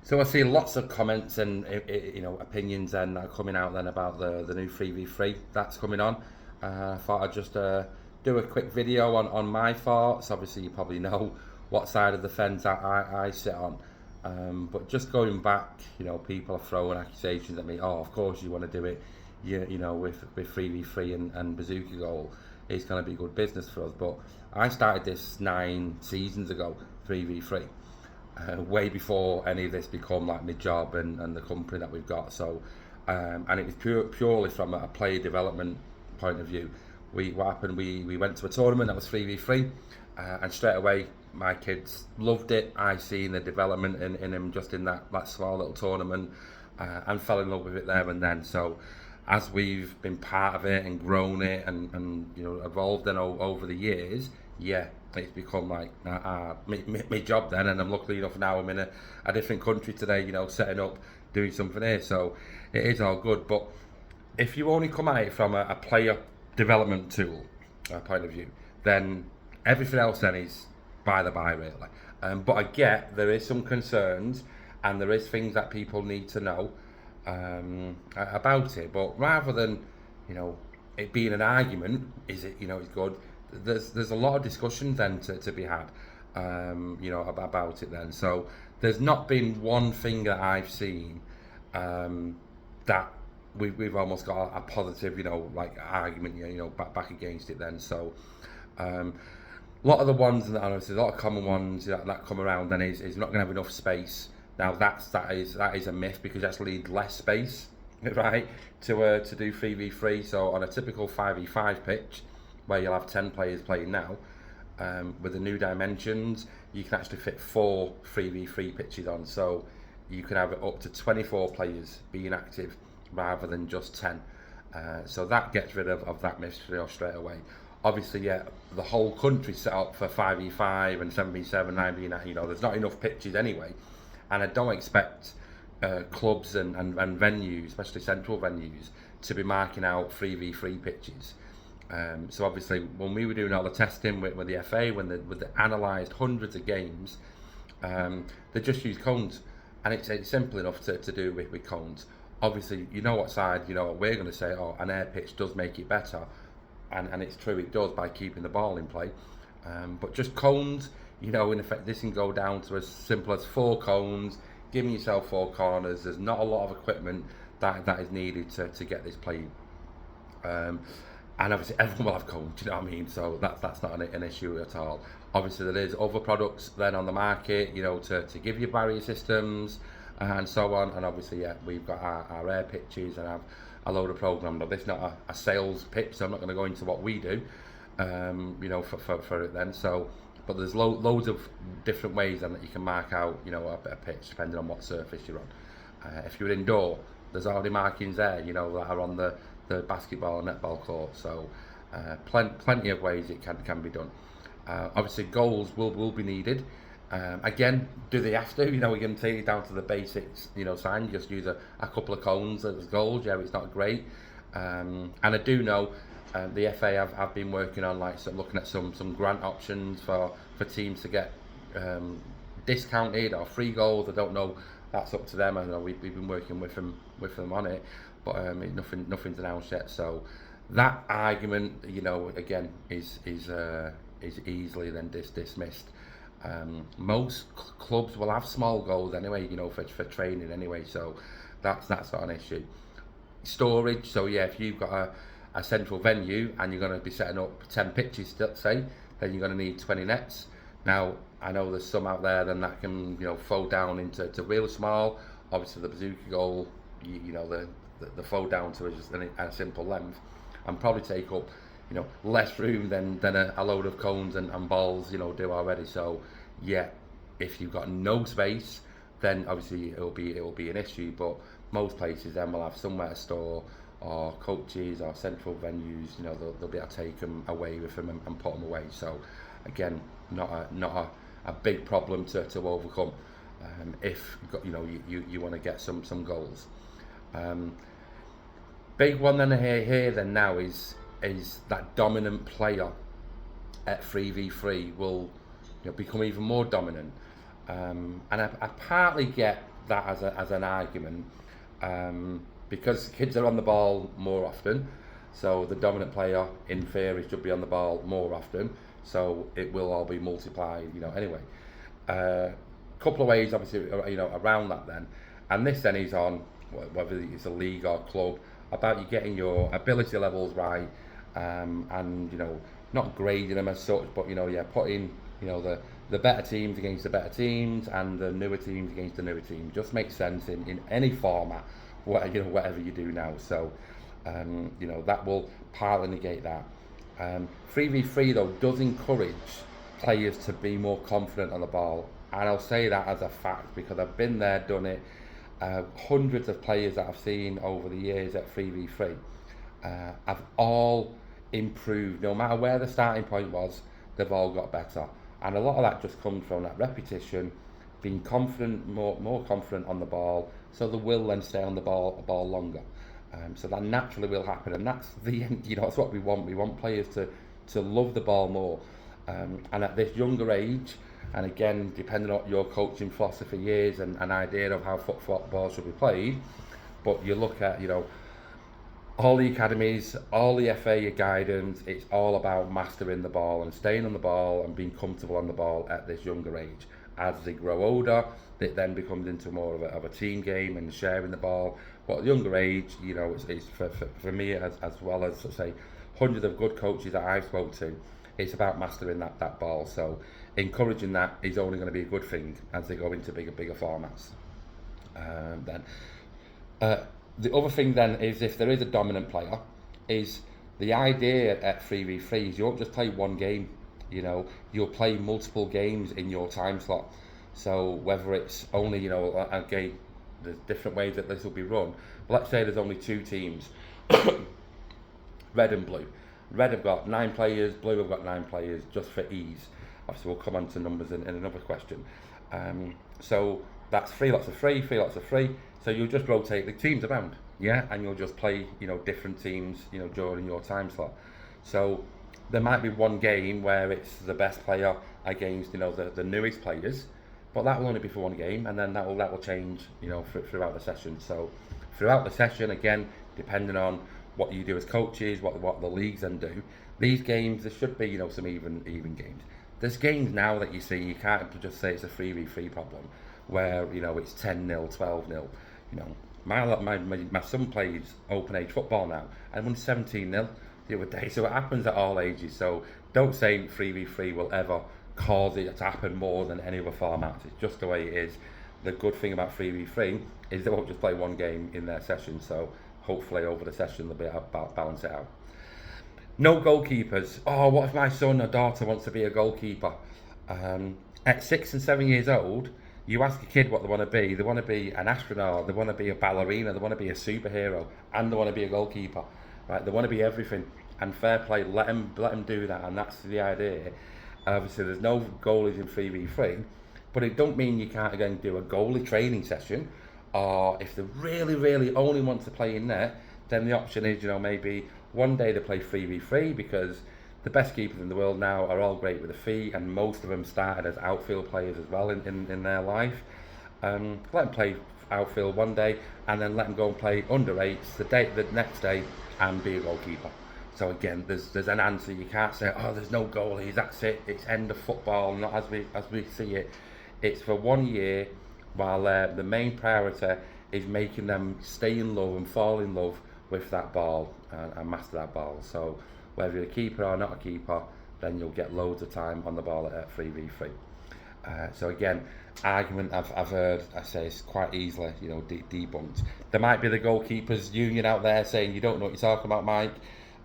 So I see lots of comments and opinions then that are coming out then about the new 3v3 that's coming on. I thought I'd just do a quick video on my thoughts. Obviously, you probably know what side of the fence I sit on. But just going back, people are throwing accusations at me. Oh, of course you want to do it. With 3v3 and bazooka goal, it's going to be good business for us. But I started this 9 seasons ago, 3v3. Way before any of this become like my job and the company that we've got. So, and it was purely from a player development point of view. What happened? We went to a tournament that was 3v3, and straight away my kids loved it. I seen the development in him just in that small little tournament, and fell in love with it there and then. So, as we've been part of it and grown it and evolved and over the years, yeah, it's become like my job then, and I'm lucky enough now I'm in a different country today, setting up, doing something here, so it is all good. But if you only come at it from a player development tool point of view, then everything else then is by the by really. But I get there is some concerns and there is things that people need to know about it. But rather than it being an argument, is it it's good? There's a lot of discussion then to be had, about it then. So there's not been one thing that I've seen that we've almost got a positive, argument, back against it then. So a lot of the ones that honestly, a lot of common ones that come around then is not going to have enough space. Now that is a myth, because you actually need less space, right, to do 3v3. So on a typical 5v5 pitch, where you'll have 10 players playing now, with the new dimensions, you can actually fit 4 3v3 pitches on. So you can have up to 24 players being active rather than just 10. So that gets rid of that mystery straight away. Obviously, yeah, the whole country's set up for 5v5 and 7v7, 9v9. There's not enough pitches anyway. And I don't expect clubs and venues, especially central venues, to be marking out 3v3 pitches. So obviously, when we were doing all the testing with the FA, when they analysed hundreds of games, they just used cones, and it's simple enough to do with cones. Obviously, what side, what we're going to say, oh, an air pitch does make it better, and it's true, it does, by keeping the ball in play. But just cones, in effect, this can go down to as simple as 4 cones, giving yourself 4 corners. There's not a lot of equipment that is needed to get this playing. And obviously everyone will have cones, so that's not an issue at all. Obviously there is other products then on the market, to give you barrier systems and so on. And obviously, yeah, we've got our air pitches and have a load of programs. But this is not a sales pitch, so I'm not going to go into what we do, for it then. So, but there's loads of different ways then that you can mark out, a pitch depending on what surface you're on. If you're indoor, there's already markings there, that are on the basketball and netball court. So plenty of ways it can be done. Obviously goals will be needed. Again, do they have to? We're going to take it down to the basics, sign, just use a couple of cones as goals. Yeah, it's not great. And I do know the FA have been working on looking at some grant options for teams to get discounted or free goals. I don't know, that's up to them. I know we've been working with them on it, but nothing's announced yet. So that argument, again, is easily then dismissed. Most clubs will have small goals anyway, for training anyway. So that's not an issue. Storage. So yeah, if you've got a central venue and you're going to be setting up 10 pitches, say, then you're going to need 20 nets. Now I know there's some out there then that can fold down into real small. Obviously the bazooka goal, the fold down to just a simple length, and probably take up less room than a load of cones and balls do already. So yeah, if you've got no space, then obviously it'll be an issue. But most places then will have somewhere to store, or coaches or central venues, they'll be able to take them away with them and put them away. So again, not a big problem to overcome, if you want to get some goals. Big one then here then now is that dominant player at 3v3 will become even more dominant. And I partly get that as an argument, because kids are on the ball more often, so the dominant player in theory should be on the ball more often, so it will all be multiplied, anyway. Couple of ways, obviously, around that then, and this then is on whether it's a league or club, about you getting your ability levels right, and not grading them as such, but putting the better teams against the better teams and the newer teams against the newer teams. Just makes sense in any format, whatever you do now. So that will partly negate that. 3v3 though does encourage players to be more confident on the ball, and I'll say that as a fact because I've been there, done it. Hundreds of players that I've seen over the years at 3v3 have all improved. No matter where the starting point was, they've all got better, and a lot of that just comes from that repetition, being confident, more confident on the ball, so they will then stay on the ball longer. So that naturally will happen, and that's that's what we want. We want players to love the ball more, and at this younger age. And again, depending on what your coaching philosophy is and an idea of how football should be played, but you look at, all the academies, all the FA guidance, it's all about mastering the ball and staying on the ball and being comfortable on the ball at this younger age. As they grow older, it then becomes into more of a team game and sharing the ball. But at a younger age, it's for me as well as, say, hundreds of good coaches that I've spoke to, it's about mastering that ball. So encouraging that is only going to be a good thing as they go into bigger formats. The other thing then is, if there is a dominant player, is the idea at 3v3 is you won't just play one game. You'll play multiple games in your time slot. So whether it's only, again, there's different ways that this will be run. But let's say there's only two teams, red and blue. Red have got 9 players, blue have got 9 players, just for ease. Obviously, we'll come on to numbers in another question. So that's 3 lots of 3, 3 lots of 3. So you'll just rotate the teams around, and you'll just play, different teams, during your time slot. So there might be one game where it's the best player against, the newest players, but that will only be for one game, and then that will change, throughout the session. So throughout the session, again, depending on what you do as coaches, what the leagues then do, these games, there should be, some even games. There's games now that you see, you can't just say it's a 3v3 problem, where, it's 10-0, 12-0. My son plays open age football now, and won 17-0 the other day. So it happens at all ages. So don't say 3v3 will ever cause it to happen more than any other format. It's just the way it is. The good thing about 3v3 is they won't just play one game in their session. So hopefully over the session they'll be able to balance it out. No goalkeepers. Oh, what if my son or daughter wants to be a goalkeeper? At 6 and 7 years old, you ask a kid what they want to be. They want to be an astronaut, they want to be a ballerina, they want to be a superhero, and they want to be a goalkeeper. Right? They want to be everything. And fair play, let them do that, and that's the idea. Obviously, there's no goalies in 3v3, but it don't mean you can't again do a goalie training session. Or if they really only want to play in net, then the option is, maybe one day they play 3v3 because the best keepers in the world now are all great with the feet, and most of them started as outfield players as well in their life. Let them play outfield one day, and then let them go and play under 8s the next day and be a goalkeeper. So again, there's an answer. You can't say, oh, there's no goalies, that's it, it's end of football. Not as we see it. It's for 1 year, while the main priority is making them stay in love and fall in love with that ball and master that ball. So whether you're a keeper or not a keeper, then you'll get loads of time on the ball at 3v3. So again, argument I've heard, I say, it's quite easily, debunked. There might be the goalkeepers union out there saying you don't know what you're talking about, Mike.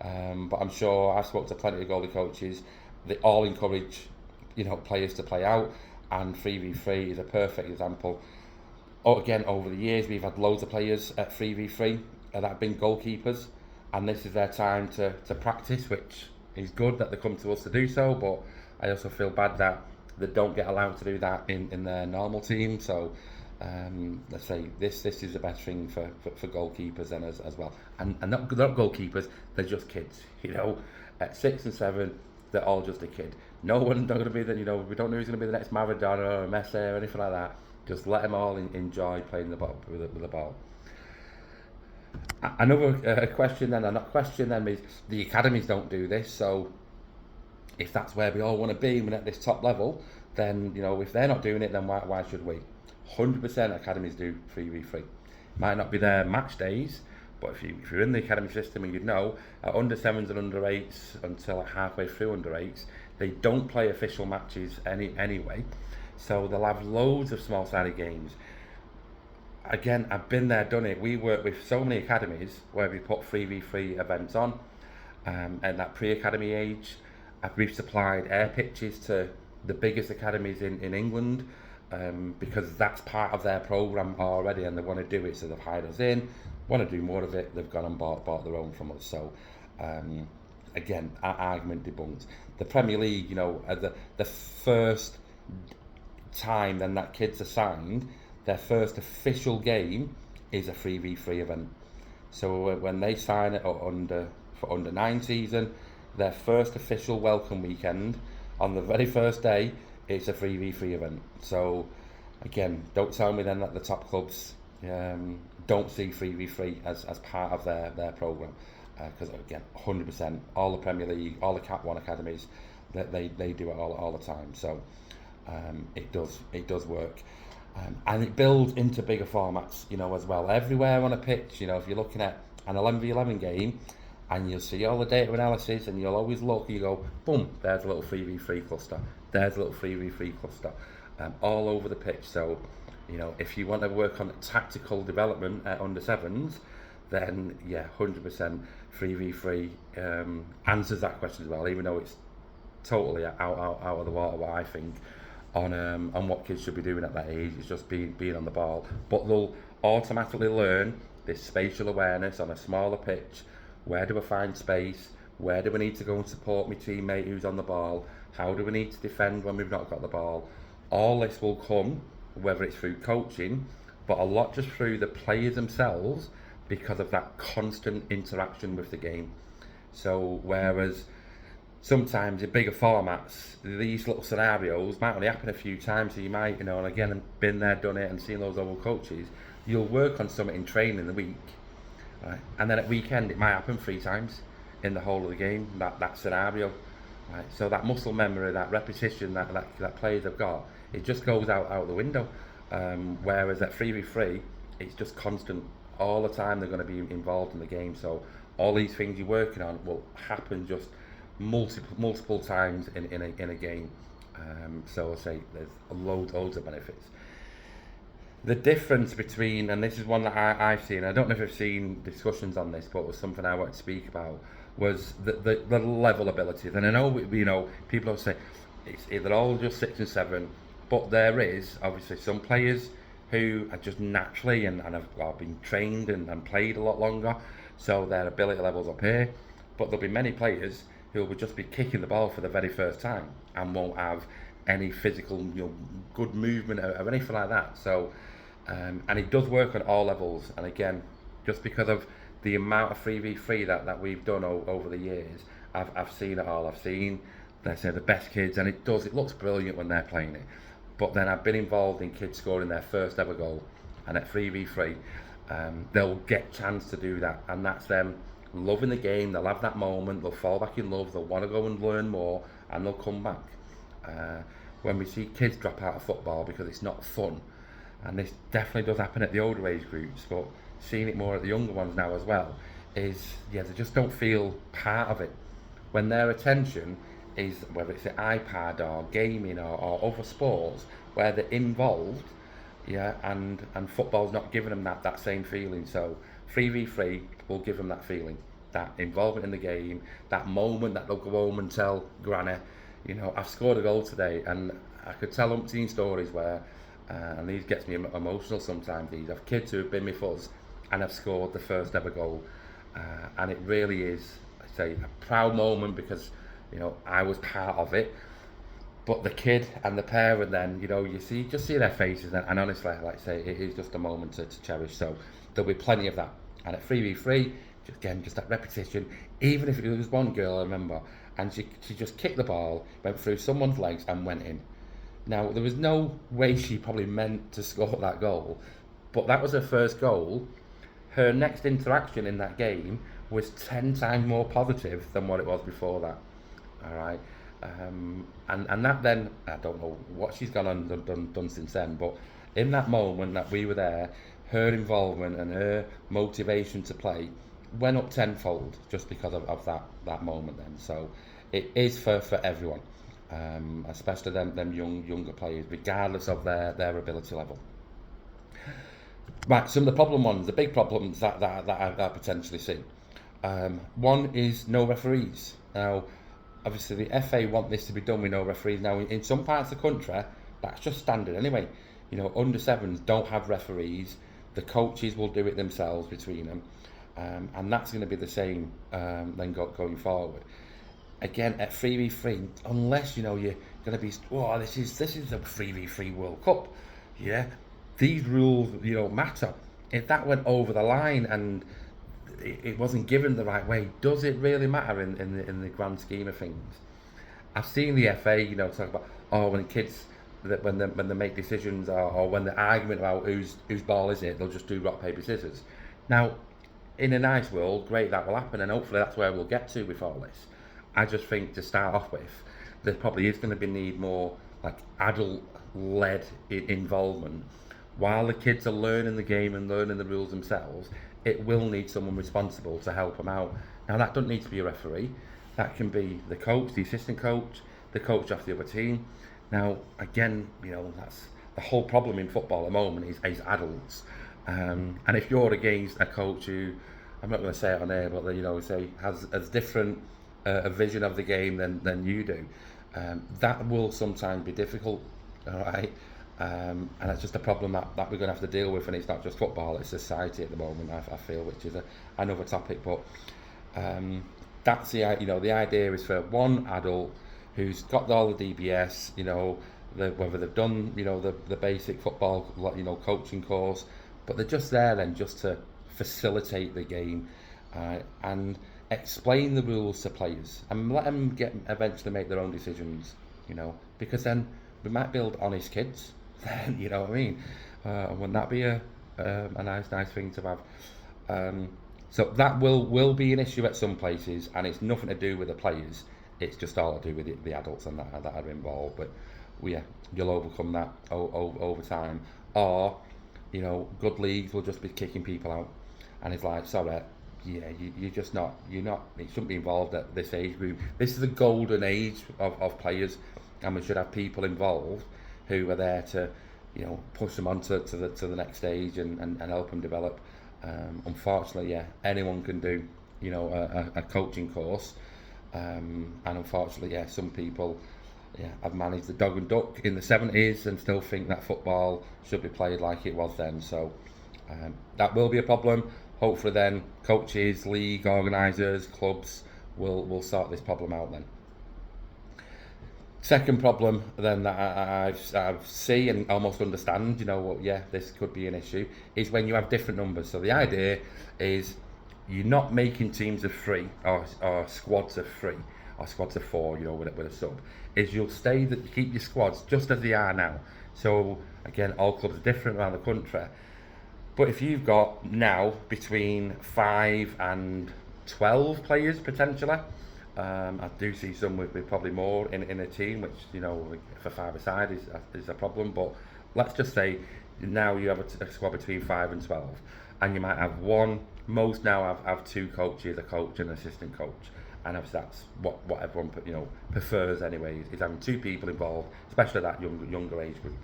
But I'm sure I've spoken to plenty of goalie coaches. They all encourage, players to play out, and 3v3 is a perfect example. Again, over the years, we've had loads of players at 3v3 that have been goalkeepers, and this is their time to practice, which is good that they come to us to do so, but I also feel bad that they don't get allowed to do that in their normal team. So let's say this is the best thing for goalkeepers then as well, and not goalkeepers, they're just kids. At 6 and 7, they're all just a kid. No one's not going to be we don't know who's going to be the next Maradona or Messi or anything like that. Just let them all enjoy playing the ball with the ball. Another question then, and not question then, is the academies don't do this. So if that's where we all want to be, we're at this top level, then if they're not doing it, then why should we? 100% academies do 3v3. Might not be their match days, but if you're in the academy system, and you'd know at under 7s and under 8s until halfway through under 8s, they don't play official matches anyway. So they'll have loads of small-sided games. Again, I've been there, done it. We work with so many academies where we put 3v3 events on, and that pre-academy age. We've supplied air pitches to the biggest academies in England, because that's part of their programme already, and they want to do it, so they've hired us in, want to do more of it, they've gone and bought their own from us. So again, our argument debunked. The Premier League, the first time then that kid's assigned, their first official game is a 3v3 event. So when they sign it for under 9 season, their first official welcome weekend, on the very first day, it's a 3v3 event. So again, don't tell me then that the top clubs don't see 3v3 as part of their programme, because again, 100%, all the Premier League, all the Cat 1 academies, they do it all the time. So it does work. And it builds into bigger formats, as well. Everywhere on a pitch, if you're looking at an 11v11 game, and you'll see all the data analysis, and you'll always look, you go, boom, there's a little 3v3 cluster, there's a little 3v3 cluster, all over the pitch. So, if you want to work on tactical development at under 7s, then yeah, 100% 3v3 answers that question as well, even though it's totally out of the water, what I think, on what kids should be doing at that age. It's just being on the ball, but they'll automatically learn this spatial awareness on a smaller pitch. Where do I find space? Where do we need to go and support my teammate who's on the ball? How do we need to defend when we've not got the ball? All this will come, whether it's through coaching, but a lot just through the players themselves, because of that constant interaction with the game. So whereas sometimes in bigger formats, these little scenarios might only happen a few times, so you might, and again, been there, done it, and seen those old coaches, you'll work on something in training in the week, right? And then at weekend it might happen 3 times in the whole of the game, that scenario, right? So that muscle memory, that repetition that players have got, it just goes out the window. Whereas at 3v3, it's just constant. All the time they're going to be involved in the game, so all these things you're working on will happen just multiple times in a game. So I'll say there's loads of benefits. The difference between, and this is one that I've seen, I don't know if I've seen discussions on this, but it was something I wanted to speak about, was the level abilities. And I know people will say they're all just 6 and 7, but there is obviously some players who are just naturally and have been trained and played a lot longer, so their ability levels up here. But there'll be many players who will just be kicking the ball for the very first time and won't have any physical, good movement or anything like that. So, and it does work on all levels. And again, just because of the amount of 3v3 that we've done over the years, I've seen it all. I've seen, let's say, the best kids, and it looks brilliant when they're playing it. But then I've been involved in kids scoring their first ever goal, and at 3v3, they'll get chance to do that, and that's them loving the game. They'll have that moment, they'll fall back in love, they'll want to go and learn more, and they'll come back. When we see kids drop out of football because it's not fun, and this definitely does happen at the older age groups, but seeing it more at the younger ones now as well, is they just don't feel part of it. When their attention is, whether it's the iPad or gaming or other sports where they're involved, and football's not giving them that same feeling. So 3v3 will give them that feeling, that involvement in the game, that moment that they'll go home and tell granny, I've scored a goal today. And I could tell umpteen stories where, and these gets me emotional sometimes, these have kids who have been with us and have scored the first ever goal, and it really is, I say, a proud moment, because I was part of it. But the kid and the parent then, you see their faces, and honestly, like I say, it is just a moment to cherish. So there'll be plenty of that. And at 3v3, just that repetition. Even if it was one girl, I remember, and she just kicked the ball, went through someone's legs and went in. Now, there was no way she probably meant to score that goal, but that was her first goal. Her next interaction in that game was 10 times more positive than what it was before that. All right. And that then, I don't know what she's gone on done since then, but in that moment that we were there, her involvement and her motivation to play went up tenfold just because of that moment then. So it is for everyone, especially them younger players, regardless of their ability level. Right, some of the problem ones, the big problems that I potentially see. One is no referees. Now, obviously, the FA want this to be done with no referees. Now, in some parts of the country, that's just standard anyway. You know, under sevens don't have referees. The coaches will do it themselves between them, and that's going to be the same then going forward. Again, at 3v3, unless you know you're going to be, oh, this is a 3v3 World Cup, yeah. These rules, you know, matter. If that went over the line and it wasn't given the right way, does it really matter in the grand scheme of things? I've seen the FA, you know, talk about when kids when they make decisions or when they're arguing about whose ball is it, they'll just do rock paper scissors. Now, in a nice world, great, that will happen, and hopefully that's where we'll get to with all this. I just think to start off with, there probably is going to be need more like adult-led involvement. While the kids are learning the game and learning the rules themselves, it will need someone responsible to help them out. Now, that doesn't need to be a referee. That can be the coach, the assistant coach, the coach of the other team. Now, again, you know, that's the whole problem in football at the moment is adults. And if you're against a coach who, I'm not going to say it on air, but you know, say has different a vision of the game than you do, that will sometimes be difficult. All right. And it's just a problem that we're going to have to deal with, and it's not just football, it's society at the moment, I feel, which is another topic, but that's the idea is for one adult who's got all the DBS, you know, whether they've done, you know, the basic football, you know, coaching course, but they're just there then just to facilitate the game and explain the rules to players and let them eventually make their own decisions, you know, because then we might build honest kids. Then you know what I mean. Wouldn't that be a nice thing to have? So that will be an issue at some places, and it's nothing to do with the players. It's just all to do with the adults and that are involved. But you'll overcome that over time. Or you know, good leagues will just be kicking people out, and it's like, sorry, you're just not. You're not. You shouldn't be involved at this age group. This is the golden age of players, and we should have people involved who are there to, you know, push them on to the next stage and help them develop. Unfortunately, anyone can do, you know, a coaching course, and unfortunately, some people, have managed the dog and duck in the 70s and still think that football should be played like it was then. So that will be a problem. Hopefully, then coaches, league organisers, clubs will sort this problem out then. Second problem then that I've seen and almost understand, you know, this could be an issue, is when you have different numbers. So the idea is you're not making teams of 3 or squads of 3 or squads of 4, you know, with a sub. Is you keep your squads just as they are now. So again, all clubs are different around the country. But if you've got now between 5 and 12 players potentially, I do see some with probably more in a team, which, you know, for 5-a-side is a problem. But let's just say now you have a squad between 5 and 12, and you might have most now have 2 coaches, a coach and an assistant coach, and obviously that's what everyone prefers anyway, is having 2 people involved, especially that younger age group.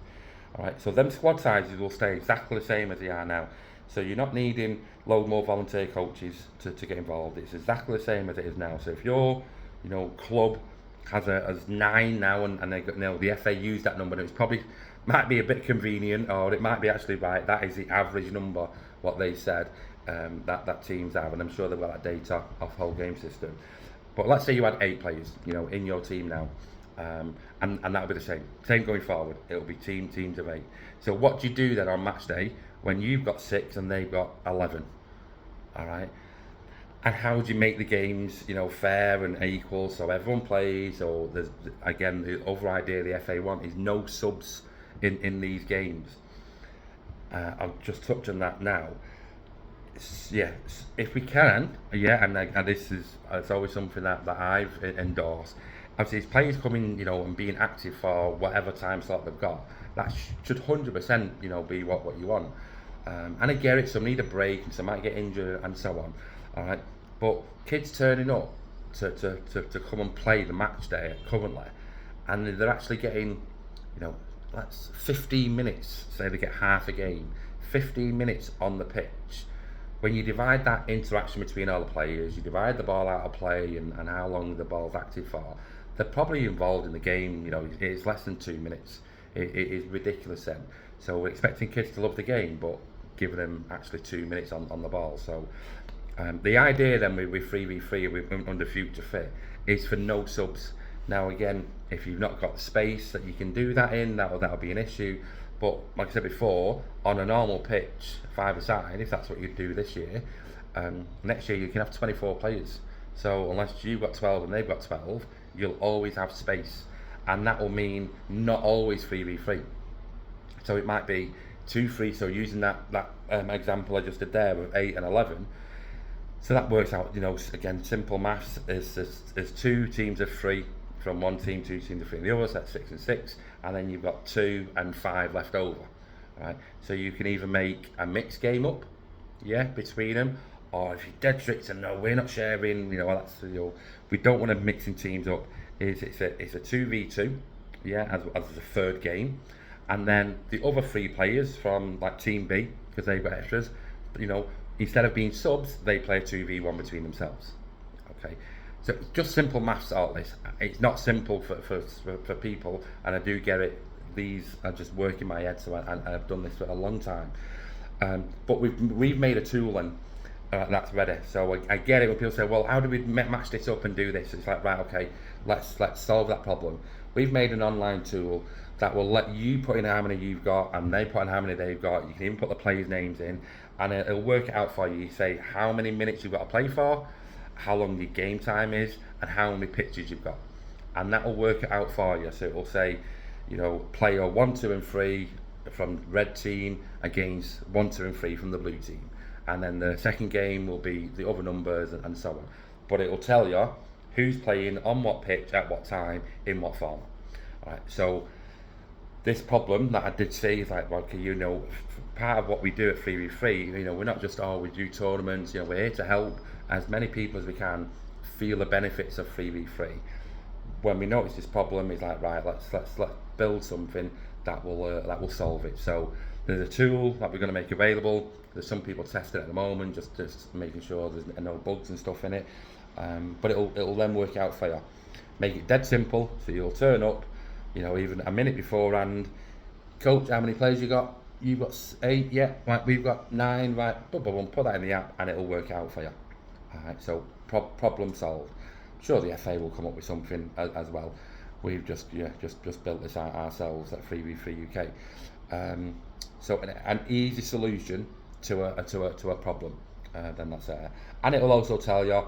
All right, so them squad sizes will stay exactly the same as they are now. So you're not needing load more volunteer coaches to get involved. It's exactly the same as it is now. So if your, you know, club has 9 now, and they got, you know, the FA used that number, and it's probably might be a bit convenient, or it might be actually right. That is the average number what they said that teams have, and I'm sure they've got that data off whole game system. But let's say you had 8 players, you know, in your team now. And that'll be the same going forward. It'll be teams of 8. So what do you do then on match day when you've got 6 and they've got 11? All right, and how do you make the games, fair and equal so everyone plays? Or there's again the other idea the FA want is no subs in these games. I'll just touch on that now. Yeah, if we can, yeah, and this is it's always something that I've endorsed. Obviously, it's players coming, and being active for whatever time slot they've got. That should 100%, be what you want. And I get it. Some need a break, and some might get injured, and so on. All right, but kids turning up to come and play the match day currently, and they're actually getting, that's 15 minutes. Say they get half a game, 15 minutes on the pitch. When you divide that interaction between all the players, you divide the ball out of play and how long the ball's active for, they're probably involved in the game, it's less than 2 minutes. It is ridiculous then. So we're expecting kids to love the game, but giving them actually 2 minutes on the ball. So the idea then with 3v3 under Future Fit is for no subs. Now again, if you've not got the space that you can do that in, that'll be an issue. But like I said before, on a normal pitch, 5-a-side, if that's what you do this year, next year you can have 24 players. So unless you've got 12 and they've got 12, you'll always have space. And that will mean not always 3v3. So it might be 2-3, so using that example I just did there with 8 and 11, so that works out, again, simple maths, is 2 teams of 3 from one team, 2 teams of 3 in the other, so that's 6 and 6, and then you've got 2 and 5 left over, right? So you can either make a mixed game up, between them, or if you're dead strict and no, we're not sharing, we don't want to mixing teams up, it's a 2v2, as a third game, and then the other 3 players from like Team B, because they've got extras, instead of being subs, they play a 2v1 between themselves. Okay, so it's just simple maths, all this. It's not simple for people, and I do get it. These are just work in my head, so I've done this for a long time. But we've made a tool and that's ready. So I get it when people say, well, how do we match this up and do this? It's like, right, okay, let's solve that problem. We've made an online tool that will let you put in how many you've got and they put in how many they've got. You can even put the players' names in and it'll work it out for you. You say how many minutes you've got to play for, how long your game time is, and how many pitches you've got. And that will work it out for you. So it will say, player 1, 2 and 3 from red team against 1, 2 and 3 from the blue team. And then the second game will be the other numbers and so on. But it will tell you who's playing on what pitch at what time in what form. All right, so this problem that I did see is like, okay, part of what we do at 3v3, we're not just, we do tournaments, we're here to help as many people as we can feel the benefits of 3v3. When we notice this problem, it's like, right, let's build something that will solve it. So there's a tool that we're going to make available. There's some people testing it at the moment, just making sure there's no bugs and stuff in it. But it'll then work out for you. Make it dead simple, so you'll turn up, even a minute beforehand. Coach, how many players you got? You've got 8, yeah. Right, we've got 9. Right, boom, boom, boom, put that in the app, and it'll work out for you. All right, so problem solved. I'm sure the FA will come up with something as well. We've just built this out ourselves at 3v3 UK. So an easy solution to a problem. Then that's it. And it will also tell you,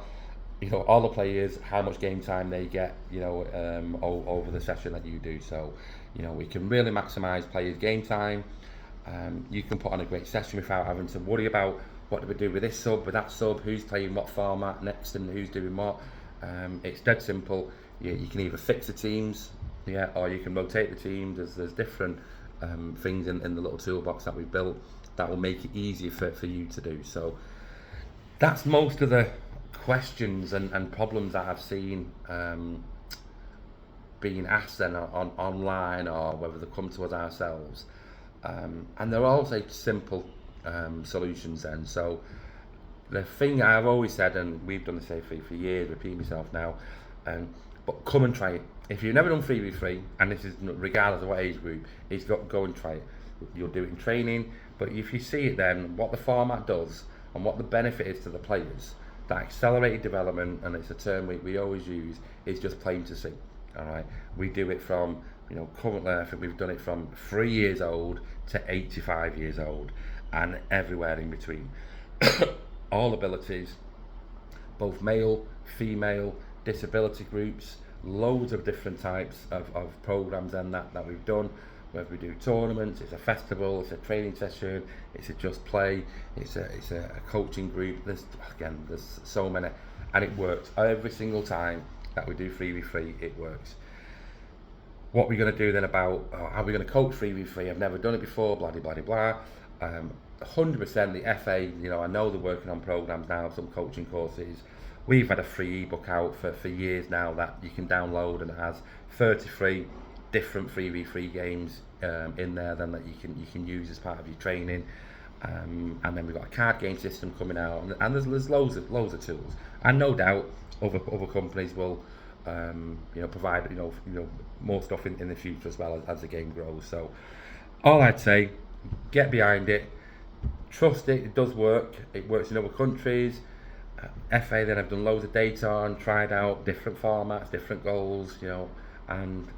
all the players how much game time they get, over the session that you do. So, we can really maximise players' game time. You can put on a great session without having to worry about what do we do with this sub, with that sub, who's playing what format next, and who's doing what. It's dead simple. You can either fix the teams, or you can rotate the teams. There's different things in the little toolbox that we've built that will make it easier for you to do. So that's most of the questions and problems that I've seen being asked then online, or whether they come to us ourselves. And they're all simple solutions then. So the thing I've always said, and we've done the same thing for years, repeat myself now, but come and try it. If you've never done 3v3, and this is regardless of what age group, is go and try it. You'll do it in training, but if you see it then, what the format does and what the benefit is to the players, that accelerated development, and it's a term we always use, is just plain to see. All right, we do it from, currently I think we've done it from 3 years old to 85 years old, and everywhere in between. All abilities, both male, female, disability groups, loads of different types of programs and that we've done. Whether we do tournaments, it's a festival, it's a training session, it's a just play, it's a coaching group. There's so many, and it works every single time that we do 3v3. It works. What we're going to do then about how we're going to coach 3v3? I've never done it before. Blah blah blah. 100% the FA. I know they're working on programs now, some coaching courses. We've had a free ebook out for years now that you can download, and it has 33 different 3v3 games in there then that you can use as part of your training. And then we've got a card game system coming out, and there's loads of tools, and no doubt other companies will provide more stuff in the future as well as the game grows. So all I'd say, get behind it, trust it does work. It works in other countries. FA then have done loads of data and tried out different formats, different goals, and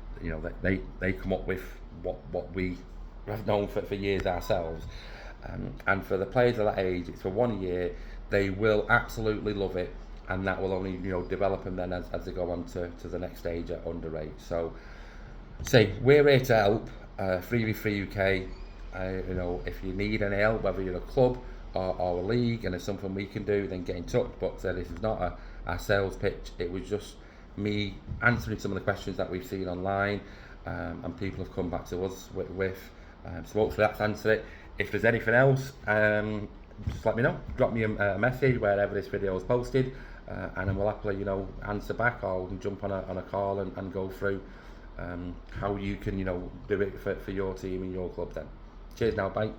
they come up with what we have known for years ourselves. And for the players of that age, it's for 1 year. They will absolutely love it, and that will only develop them then as they go on to the next stage at under 8. So we're here to help 3v3 UK. If you need any help, whether you're a club or a league, and it's something we can do, then get in touch. But this is not a sales pitch. It was just me answering some of the questions that we've seen online, and people have come back to us with. So hopefully that's answered it. If there's anything else, just let me know. Drop me a message wherever this video is posted, and then we'll happily answer back, or we can jump on a call and go through how you can do it for your team and your club then. Cheers now, bye.